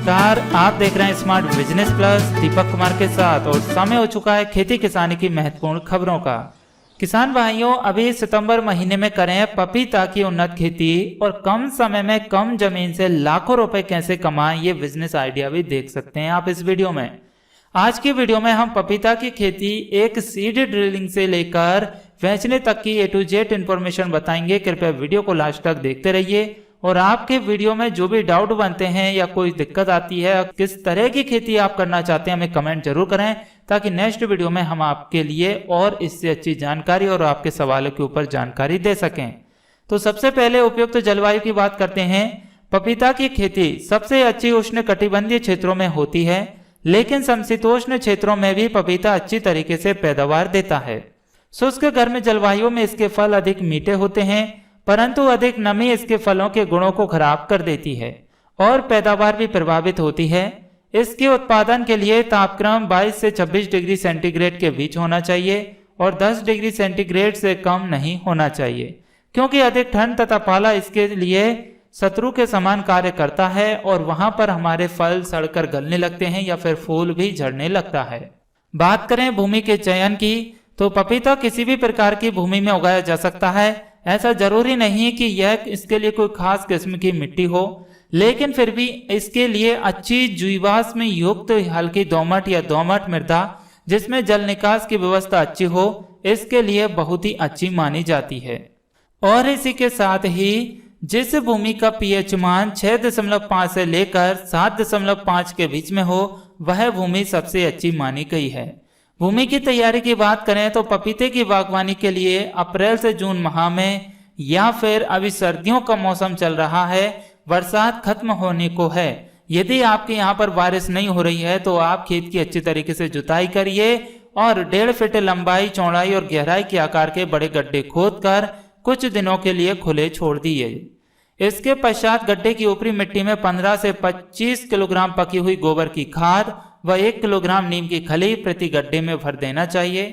नमस्कार, आप देख रहे हैं smart business plus Deepak Kumar के साथ और समय हो चुका है खेती किसानी की महत्वपूर्ण खबरों का। किसान भाइयों, अभी सितंबर महीने में करें पपीता की उन्नत खेती और कम समय में कम जमीन से लाखों रुपए कैसे कमाएं, ये बिजनेस आइडिया भी देख सकते हैं आप इस वीडियो में। आज की वीडियो में हम पपीता की खेती एक सीड ड्रिलिंग से लेकर बेचने तक की A to Z इंफॉर्मेशन बताएंगे। कृपया वीडियो को लास्ट तक देखते रहिए और आपके वीडियो में जो भी डाउट बनते हैं या कोई दिक्कत आती है, किस तरह की खेती आप करना चाहते हैं, हमें कमेंट जरूर करें ताकि नेक्स्ट वीडियो में हम आपके लिए और इससे अच्छी जानकारी और आपके सवालों के ऊपर जानकारी दे सकें। तो सबसे पहले उपयुक्त जलवायु की बात करते हैं। पपीता की खेती सबसे अच्छी उष्ण कटिबंधीय क्षेत्रों में होती है, लेकिन समशीतोष्ण क्षेत्रों में भी पपीता अच्छी तरीके से पैदावार देता है। शुष्क गर्म जलवायु में इसके फल अधिक मीठे होते हैं, परंतु अधिक नमी इसके फलों के गुणों को खराब कर देती है और पैदावार भी प्रभावित होती है। इसके उत्पादन के लिए तापक्रम 22 से 26 डिग्री सेंटीग्रेड के बीच होना चाहिए और 10 डिग्री सेंटीग्रेड से कम नहीं होना चाहिए, क्योंकि अधिक ठंड तथा पाला इसके लिए शत्रु के समान कार्य करता है और वहां पर हमारे फल सड़कर गलने लगते हैं या फिर फूल भी झड़ने लगता है। बात करें भूमि के चयन की, तो पपीता किसी भी प्रकार की भूमि में उगाया जा सकता है। ऐसा जरूरी नहीं कि यह इसके लिए कोई खास किस्म की मिट्टी हो, लेकिन फिर भी इसके लिए अच्छी जीवाश्म युक्त हल्की दोमट या दोमट मृदा जिसमें जल निकास की व्यवस्था अच्छी हो, इसके लिए बहुत ही अच्छी मानी जाती है। और इसी के साथ ही जिस भूमि का pH मान 6.5 से लेकर 7.5 के बीच में हो, वह भूमि सबसे अच्छी मानी गई है। भूमि की तैयारी की बात करें तो पपीते की बागवानी के लिए अप्रैल से जून माह में या फिर अभी सर्दियों का मौसम चल रहा है, बरसात खत्म होने को है। यदि आपके यहाँ पर बारिश नहीं हो रही है तो आप खेत की अच्छी तरीके से जुताई करिए और 1.5 फीट लंबाई, चौड़ाई और गहराई के आकार के बड़े गड्ढे खोदकर कुछ दिनों के लिए खुले छोड़ दिए। इसके पश्चात गड्ढे की ऊपरी मिट्टी में 15 से 25 किलोग्राम पकी हुई गोबर की खाद व 1 किलोग्राम नीम की खली प्रति गड्ढे में भर देना चाहिए।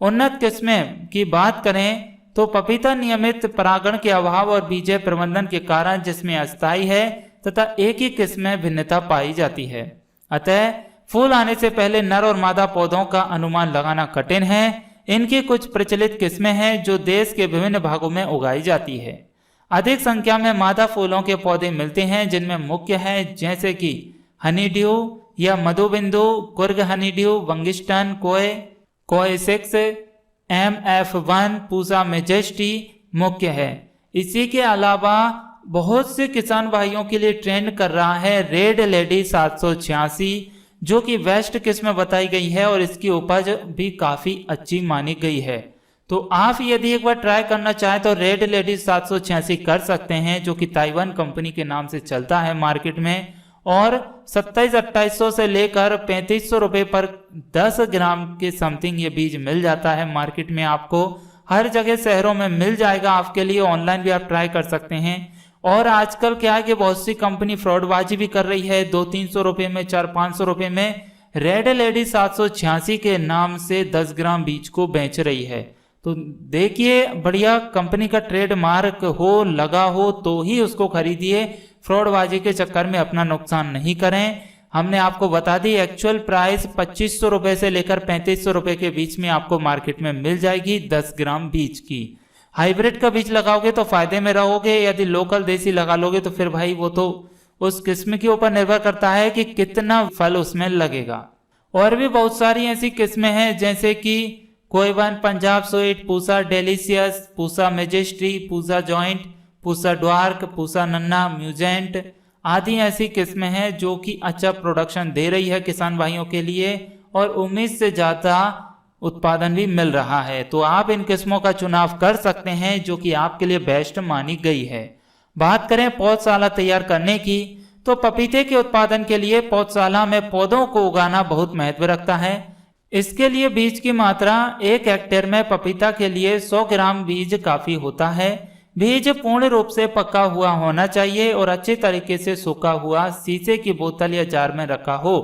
उन्नत किस्में की बात करें तो पपीता नियमित परागण के अभाव और बीज प्रबंधन के कारण जिसमें अस्थायी है तथा एक ही किस्म में भिन्नता पाई जाती है। अतः फूल आने से पहले नर और मादा पौधों का अनुमान लगाना कठिन है। इनकी कुछ प्रचलित किस्में हैं जो देश के विभिन्न भागों में उगाई जाती है। अधिक संख्या में मादा फूलों के पौधे मिलते हैं, जिनमें मुख्य हैं जैसे कि हनीड्यू या मधुबिंदु, कुर्ग हनीड्यू, वंगिस्टन, कोय 6, MF1, पूसा मेजेस्टी मुख्य है। इसी के अलावा बहुत से किसान भाइयों के लिए ट्रेंड कर रहा है रेड लेडी 786, जो कि वेस्ट किस्म बताई गई है और इसकी उपज भी काफी अच्छी मानी गई है। तो आप यदि एक बार ट्राई करना चाहें तो रेड लेडी 786 कर सकते हैं, जो कि ताइवान कंपनी के नाम से चलता है मार्केट में और 2700-2800 से लेकर 3500 रुपए पर 10 ग्राम के समथिंग ये बीज मिल जाता है मार्केट में। आपको हर जगह शहरों में मिल जाएगा आपके लिए। ऑनलाइन भी आप ट्राई कर सकते हैं। और आजकल क्या है कि बहुत सी कंपनी फ्रॉडबाजी भी कर रही है, 200-300 रुपए में, 400-500 रुपए में रेड लेडी 786 के नाम से 10 ग्राम बीज को बेच रही है। तो देखिए, बढ़िया कंपनी का ट्रेडमार्क हो, लगा हो तो ही उसको खरीदिए। फ्रॉडबाजी के चक्कर में अपना नुकसान नहीं करें। हमने आपको बता दी एक्चुअल प्राइस 2500 रुपए से लेकर 3500 रुपए के बीच में आपको मार्केट में मिल जाएगी 10 ग्राम बीज की। हाइब्रिड का बीज लगाओगे तो फायदे में रहोगे, यदि लोकल देसी लगा लोगे तो फिर भाई वो तो उस किस्म के ऊपर निर्भर करता है कि कितना फल उसमें लगेगा। और भी बहुत सारी ऐसी किस्में हैं जैसे कि CO one, Punjab sweet, Pusa delicious, Pusa majesty, Pusa giant, Pusa dwarf, Pusa Nanha, mutant आदि ऐसी किस्में हैं जो कि अच्छा प्रोडक्शन दे रही है किसान भाइयों के लिए और उम्मीद से ज्यादा उत्पादन भी मिल रहा है। तो आप इन किस्मों का चुनाव कर सकते हैं जो कि आपके लिए बेस्ट मानी गई है। बात करें पौधशाला तैयार करने की, तो पपीते के उत्पादन के लिए पौधशाला में पौधों को उगाना बहुत महत्व रखता है। इसके लिए बीज की मात्रा 1 हेक्टेयर में पपीता के लिए 100 ग्राम बीज काफी होता है। बीज पूर्ण रूप से पका हुआ होना चाहिए और अच्छे तरीके से सूखा हुआ शीशे की बोतल या जार में रखा हो,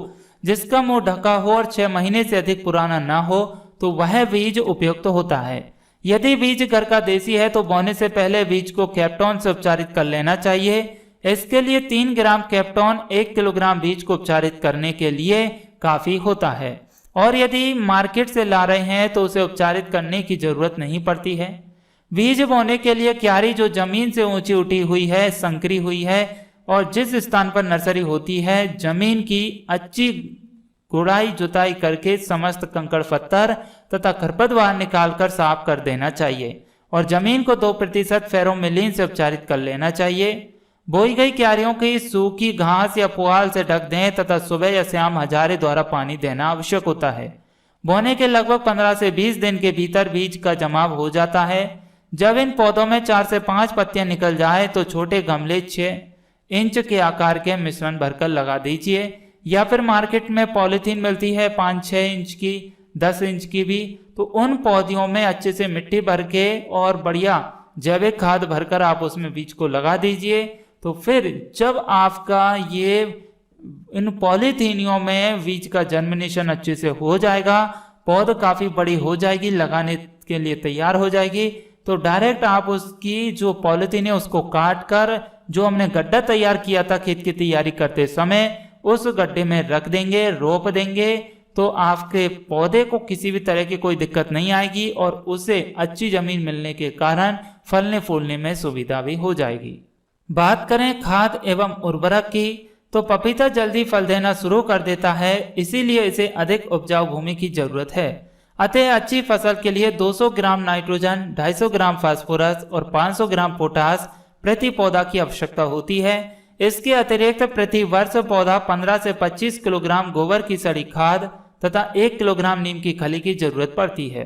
जिसका मुंह ढका हो और 6 महीने से अधिक पुराना ना हो, तो वह बीज उपयुक्त होता है। यदि बीज घर का देसी है तो बोने से पहले बीज को कैप्टॉन से उपचारित कर लेना चाहिए। इसके लिए 3 ग्राम कैप्टॉन 1 किलोग्राम बीज को उपचारित करने के लिए काफी होता है, और यदि मार्केट से ला रहे हैं तो उसे उपचारित करने की जरूरत नहीं पड़ती है। बीज बोने के लिए क्यारी जो जमीन से ऊंची उठी हुई है, संकरी हुई है, और जिस स्थान पर नर्सरी होती है जमीन की अच्छी गुड़ाई जुताई करके समस्त कंकड़ पत्थर तथा खरपतवार निकालकर साफ कर देना चाहिए, और जमीन को 2% फेरोमिलीन से उपचारित कर लेना चाहिए। बोई गई क्यारियों की सूखी घास या पुआल से ढक दें तथा सुबह या शाम हजारे द्वारा पानी देना आवश्यक होता है। बोने के लगभग 15 से 20 दिन के भीतर बीज का जमाव हो जाता है। जब इन पौधों में 4 से 5 पत्तियां निकल जाए तो छोटे गमले 6 इंच के आकार के मिश्रण भरकर लगा दीजिए, या फिर मार्केट में पॉलीथीन मिलती है 5-6 इंच की, 10 इंच की भी, तो उन पौधों में अच्छे से मिट्टी भर के और बढ़िया जैविक खाद भरकर आप उसमें बीज को लगा दीजिए। तो फिर जब आपका ये इन पॉलीथीनियों में बीज का जर्मिनेशन अच्छे से हो जाएगा, पौध काफी बड़ी हो जाएगी, लगाने के लिए तैयार हो जाएगी, तो डायरेक्ट आप उसकी जो पॉलीथीन है उसको काट कर जो हमने गड्ढा तैयार किया था खेत की तैयारी करते समय उस गड्ढे में रख देंगे, रोप देंगे, तो आपके पौधे को किसी भी तरह की कोई दिक्कत नहीं आएगी और उसे अच्छी जमीन मिलने के कारण फलने फूलने में सुविधा भी हो जाएगी। बात करें खाद एवं उर्वरक की, तो पपीता जल्दी फल देना शुरू कर देता है, इसीलिए इसे अधिक उपजाऊ भूमि की जरूरत है। अतः अच्छी फसल के लिए 200 ग्राम नाइट्रोजन, 250 ग्राम फास्फोरस और 500 ग्राम पोटास प्रति पौधा की आवश्यकता होती है। इसके अतिरिक्त प्रति वर्ष पौधा 15 से 25 किलोग्राम गोबर की सड़ी खाद तथा 1 किलोग्राम नीम की खली की जरूरत पड़ती है।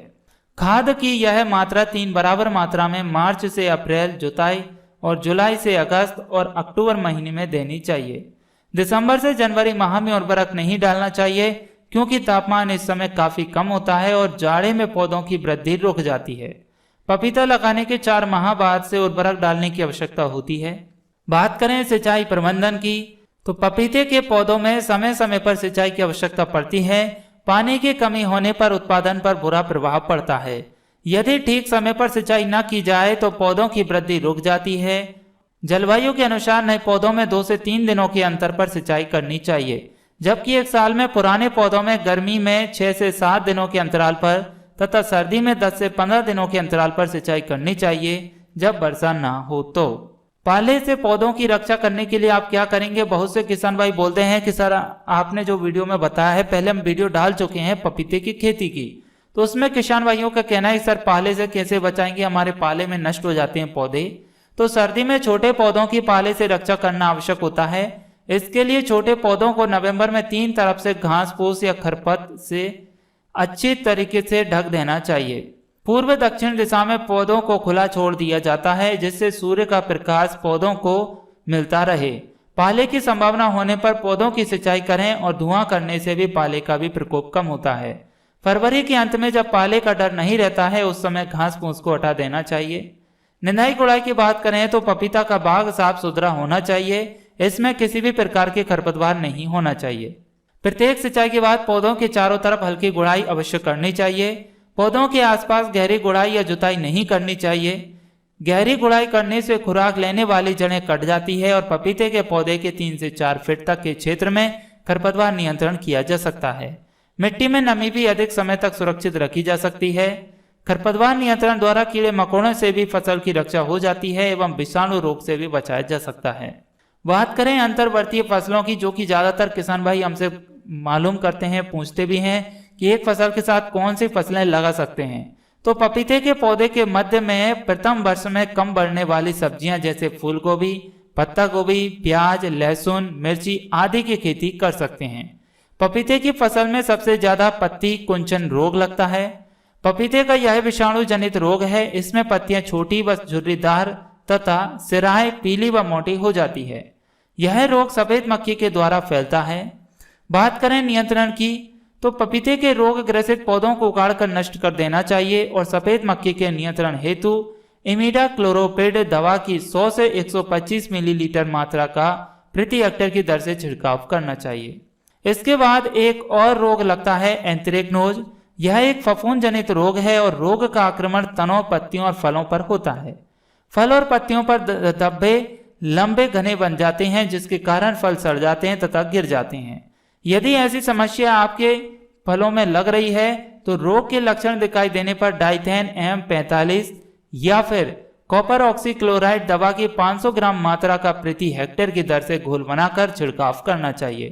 खाद की यह मात्रा 3 बराबर मात्रा में मार्च से अप्रैल जुताई और जुलाई से अगस्त और अक्टूबर महीने में देनी चाहिए। दिसंबर से जनवरी माह में उर्वरक नहीं डालना चाहिए, क्योंकि तापमान इस समय काफी कम होता है और जाड़े में पौधों की वृद्धि रुक जाती है। पपीता लगाने के 4 माह बाद से उर्वरक डालने की आवश्यकता होती है। बात करें सिंचाई प्रबंधन की, तो पपीते के पौधों में समय समय पर सिंचाई की आवश्यकता पड़ती है। पानी की कमी होने पर उत्पादन पर बुरा प्रभाव पड़ता है। यदि ठीक समय पर सिंचाई न की जाए तो पौधों की वृद्धि रुक जाती है। जलवायु के अनुसार नए पौधों में 2 से 3 दिनों के अंतर पर सिंचाई करनी चाहिए, जबकि एक साल में पुराने पौधों में गर्मी में 6 से 7 दिनों के अंतराल पर तथा सर्दी में 10 से 15 दिनों के अंतराल पर सिंचाई करनी चाहिए जब वर्षा ना हो तो। पाले से पौधों की रक्षा करने के लिए आप क्या करेंगे? बहुत से किसान भाई बोलते हैं कि सर आपने जो वीडियो में बताया है, पहले हम वीडियो डाल चुके हैं पपीते की खेती की, तो उसमें किसान भाइयों का कहना है सर पाले से कैसे बचाएंगे, हमारे पाले में नष्ट हो जाते हैं पौधे। तो सर्दी में छोटे पौधों की पाले से रक्षा करना आवश्यक होता है। इसके लिए छोटे पौधों को नवंबर में 3 तरफ से घास फूस या खरपत से अच्छी तरीके से ढक देना चाहिए। पूर्व दक्षिण दिशा में पौधों को खुला छोड़ दिया जाता है, जिससे सूर्य का प्रकाश पौधों को मिलता रहे। पाले की संभावना होने पर पौधों की सिंचाई करें और धुआं करने से भी पाले का भी प्रकोप कम होता है। फरवरी के अंत में जब पाले का डर नहीं रहता है, उस समय घास फूस को हटा देना चाहिए। निंदाई गुड़ाई की बात करें तो पपीता का बाग साफ सुथरा होना चाहिए, इसमें किसी भी प्रकार के खरपतवार नहीं होना चाहिए। प्रत्येक सिंचाई के बाद पौधों के चारों तरफ हल्की गुड़ाई अवश्य करनी चाहिए। पौधों के आसपास गहरी गुड़ाई या जुताई नहीं करनी चाहिए। गहरी गुड़ाई करने से खुराक लेने वाली जड़ें कट जाती है और पपीते के पौधे के 3 से 4 फीट तक के क्षेत्र में खरपतवार नियंत्रण किया जा सकता है। मिट्टी में नमी भी अधिक समय तक सुरक्षित रखी जा सकती है। खरपतवार नियंत्रण द्वारा कीड़े मकोड़ों से भी फसल की रक्षा हो जाती है एवं विषाणु रोग से भी बचाया जा सकता है। बात करें अंतर्वर्तीय फसलों की, जो कि ज्यादातर किसान भाई हमसे मालूम करते हैं, पूछते भी हैं कि एक फसल के साथ कौन सी फसलें लगा सकते हैं। तो पपीते के पौधे के मध्य में प्रथम वर्ष में कम बढ़ने वाली सब्जियां जैसे फूल गोभी, पत्ता गोभी, प्याज, लहसुन, मिर्ची आदि की खेती कर सकते हैं। पपीते की फसल में सबसे ज्यादा पत्ती कुंचन रोग लगता है। पपीते का यह विषाणु जनित रोग है। इसमें पत्तियां छोटी व झुर्रीदार तथा सिराएं पीली व मोटी हो जाती है। यह रोग सफेद मक्खी के द्वारा फैलता है। बात करें नियंत्रण की, तो पपीते के रोग ग्रसित पौधों को उखाड़कर नष्ट कर देना चाहिए और सफेद मक्खी के नियंत्रण हेतु इमिडाक्लोरोपिड दवा की 100 से 125 मिलीलीटर मात्रा का प्रति हेक्टेयर की दर से छिड़काव करना चाहिए। इसके बाद एक और रोग लगता है एंथ्रेक्नोज। यह एक फफूंद जनित रोग है और रोग का आक्रमण तनों, पत्तियों और फलों पर होता है। फल और पत्तियों पर धब्बे, लंबे घने बन जाते हैं, जिसके कारण फल सड़ जाते हैं तथा गिर जाते हैं। यदि ऐसी समस्या आपके फलों में लग रही है तो रोग के लक्षण दिखाई देने पर डाइथेन M45 या फिर कॉपर ऑक्सीक्लोराइड दवा की 500 ग्राम मात्रा का प्रति हेक्टेयर की दर से घोल बनाकर छिड़काव करना चाहिए।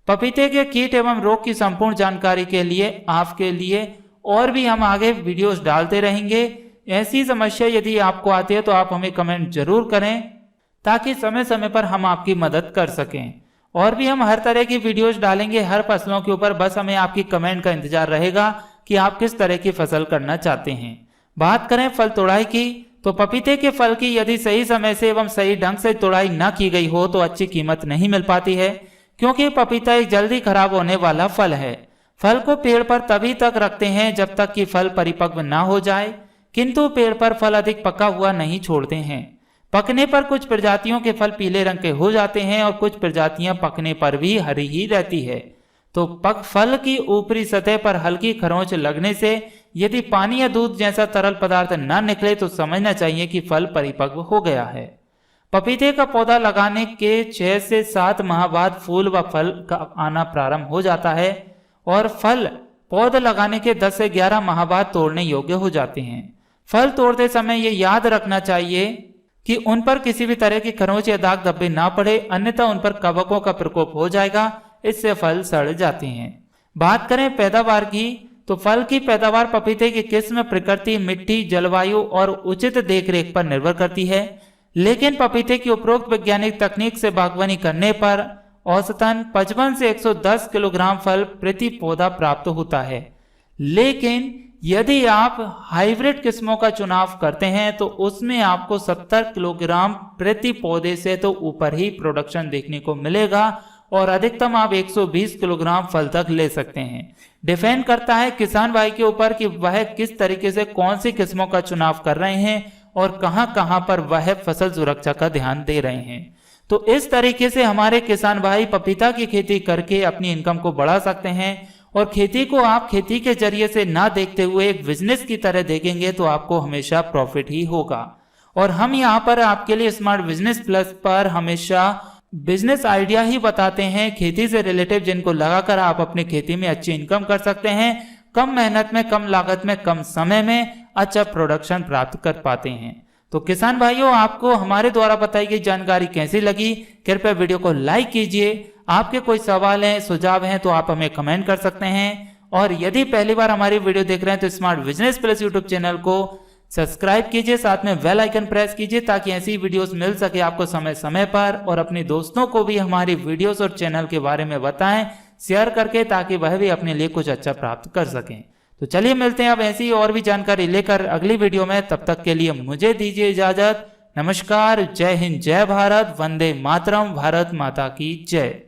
पपीते के कीट एवं रोग की संपूर्ण जानकारी के लिए आपके लिए और भी हम आगे वीडियोस डालते रहेंगे। ऐसी समस्या यदि आपको आती है तो आप हमें कमेंट जरूर करें ताकि समय समय पर हम आपकी मदद कर सकें। और भी हम हर तरह की वीडियोस डालेंगे हर फसलों के ऊपर, बस हमें आपकी कमेंट का इंतजार रहेगा कि आप किस तरह की फसल करना चाहते हैं। बात करें फल तोड़ाई की तो पपीते के फल की यदि सही समय से एवं सही ढंग से तोड़ाई न की गई हो तो अच्छी कीमत नहीं मिल पाती है, क्योंकि पपीता एक जल्दी खराब होने वाला फल है। फल को पेड़ पर तभी तक रखते हैं जब तक कि फल परिपक्व न हो जाए, किंतु पेड़ पर फल अधिक पका हुआ नहीं छोड़ते हैं। पकने पर कुछ प्रजातियों के फल पीले रंग के हो जाते हैं और कुछ प्रजातियां पकने पर भी हरी ही रहती है। तो फल की ऊपरी सतह पर हल्की खरोंच लगने से यदि पानी या दूध जैसा तरल पदार्थ न निकले तो समझना चाहिए कि फल परिपक्व हो गया है। पपीते का पौधा लगाने के 6 से 7 माह बाद फूल व फल का आना प्रारंभ हो जाता है और फल पौधा लगाने के 10 से 11 माह बाद तोड़ने योग्य हो जाते हैं। फल तोड़ते समय ये याद रखना चाहिए कि उन पर किसी भी तरह की खरोंच या दाग धब्बे ना पड़े, अन्यथा उन पर कवकों का प्रकोप हो जाएगा, इससे फल सड़ जाते हैं। बात करें पैदावार की तो फल की पैदावार पपीते की किस्म, प्रकृति, मिट्टी, जलवायु और उचित देखरेख पर निर्भर करती है। लेकिन पपीते की उपरोक्त वैज्ञानिक तकनीक से बागवानी करने पर औसतन 55 से 110 किलोग्राम फल प्रति पौधा प्राप्त होता है। लेकिन यदि आप हाइब्रिड किस्मों का चुनाव करते हैं तो उसमें आपको 70 किलोग्राम प्रति पौधे से तो ऊपर ही प्रोडक्शन देखने को मिलेगा और अधिकतम आप 120 किलोग्राम फल तक ले सकते हैं। डिपेंड करता है किसान भाई के ऊपर कि वह किस तरीके से कौन सी किस्मों का चुनाव कर रहे हैं और कहां पर वह फसल सुरक्षा का ध्यान दे रहे हैं। तो इस तरीके से हमारे किसान भाई पपीता की खेती करके अपनी इनकम को बढ़ा सकते हैं। और खेती को आप खेती के जरिए से ना देखते हुए एक बिजनेस की तरह देखेंगे तो आपको हमेशा प्रॉफिट ही होगा। और हम यहाँ पर आपके लिए स्मार्ट बिजनेस प्लस पर हमेशा बिजनेस आइडिया ही बताते हैं खेती से रिलेटेड, जिनको लगाकर आप अपनी खेती में अच्छी इनकम कर सकते हैं, कम मेहनत में, कम लागत में, कम समय में अच्छा प्रोडक्शन प्राप्त कर पाते हैं। तो किसान भाइयों, आपको हमारे द्वारा बताई गई जानकारी कैसी लगी? कृपया वीडियो को लाइक कीजिए। आपके कोई सवाल हैं, सुझाव हैं तो आप हमें कमेंट कर सकते हैं। और यदि पहली बार हमारी वीडियो देख रहे हैं तो smart business plus YouTube channel को सब्सक्राइब कीजिए, साथ में बेल आइकन प्रेस कीजिए ताकि ऐसी वीडियोस मिल सके आपको समय समय पर। और अपने दोस्तों को भी हमारी वीडियोस और चैनल के बारे में बताएं शेयर करके, ताकि वह भी अपने लिए कुछ अच्छा प्राप्त कर सकें। तो चलिए मिलते हैं अब ऐसी और भी जानकारी लेकर अगली वीडियो में। तब तक के लिए मुझे दीजिए इजाजत। नमस्कार, जय हिंद, जय भारत, वंदे मातरम, भारत माता की जय।